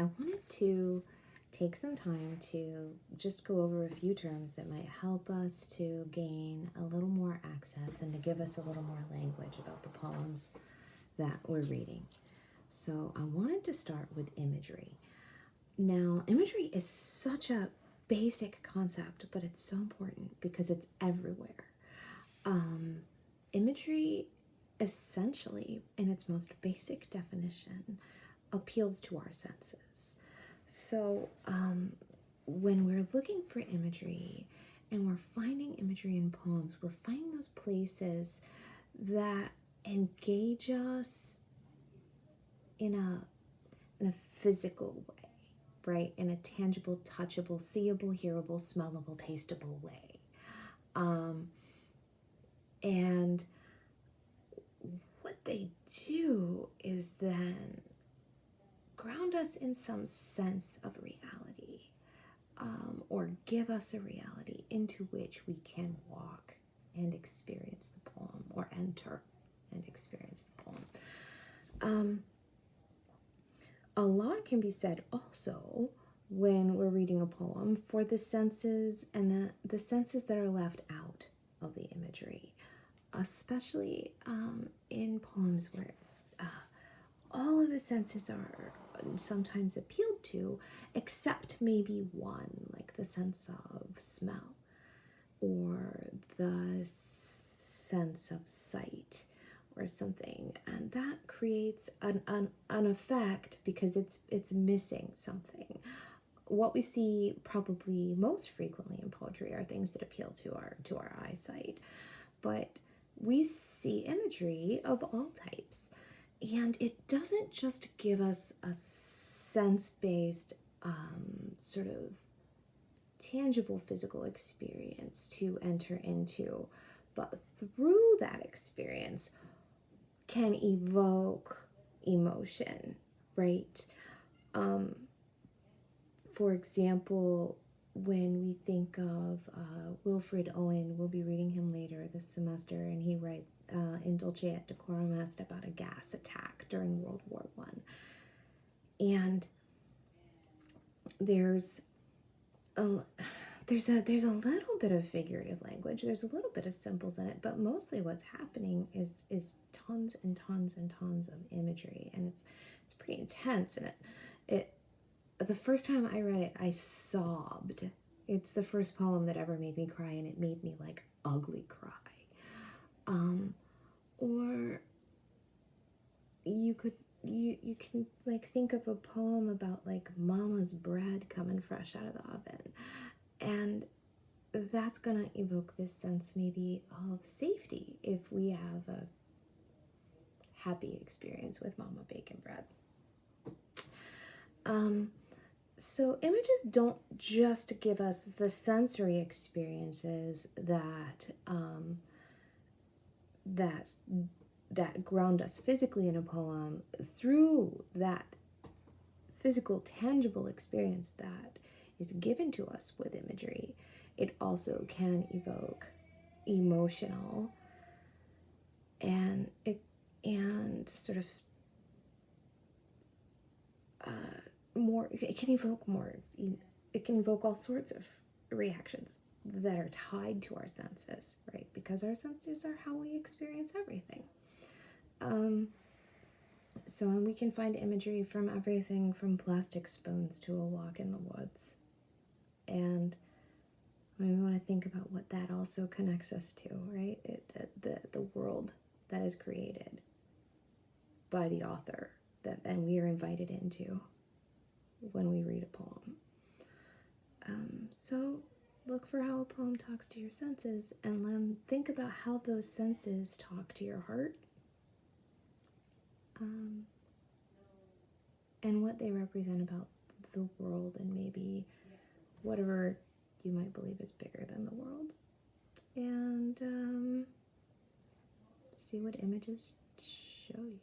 I wanted to take some time to just go over a few terms that might help us to gain a little more access and to give us a little more language about the poems that we're reading. So I wanted to start with imagery. Now, imagery is such a basic concept, but it's so important because it's everywhere. Imagery, essentially, in its most basic definition, appeals to our senses. So, when we're looking for imagery and we're finding imagery in poems, we're finding those places that engage us in a physical way, right? In a tangible, touchable, seeable, hearable, smellable, tasteable way. And what they do is then ground us in some sense of reality, or give us a reality into which we can walk and experience the poem, or enter and experience the poem. A lot can be said also when we're reading a poem for the senses and the senses that are left out of the imagery, especially in poems where it's all of the senses are sometimes appealed to, except maybe one, like the sense of smell or the sense of sight or something, and that creates an effect because it's missing something. What we see probably most frequently in poetry are things that appeal to our eyesight, but we see imagery of all types, and it doesn't just give us a sense-based sort of tangible physical experience to enter into, but through that experience can evoke emotion, right? For example, when we think of Wilfred Owen, we'll be reading him later this semester, and he writes in Dulce et Decorum Est about a gas attack during World War I. And there's a little bit of figurative language, there's a little bit of symbols in it, but mostly what's happening is tons and tons and tons of imagery, and it's pretty intense. And it the first time I read it, I sobbed. It's the first poem that ever made me cry, and it made me like ugly cry. Or you can like think of a poem about like mama's bread coming fresh out of the oven, and that's gonna evoke this sense maybe of safety if we have a happy experience with mama baking bread. So images don't just give us the sensory experiences that that ground us physically in a poem. Through that physical, tangible experience that is given to us with imagery, it also can evoke emotional and sort of more. It can evoke all sorts of reactions that are tied to our senses, right? Because our senses are how we experience everything. So we can find imagery from everything from plastic spoons to a walk in the woods. And we want to think about what that also connects us to, right? The world that is created by the author that then we are invited into when we read a poem. So look for how a poem talks to your senses, and then think about how those senses talk to your heart, and what they represent about the world, and maybe whatever you might believe is bigger than the world. And see what images show you.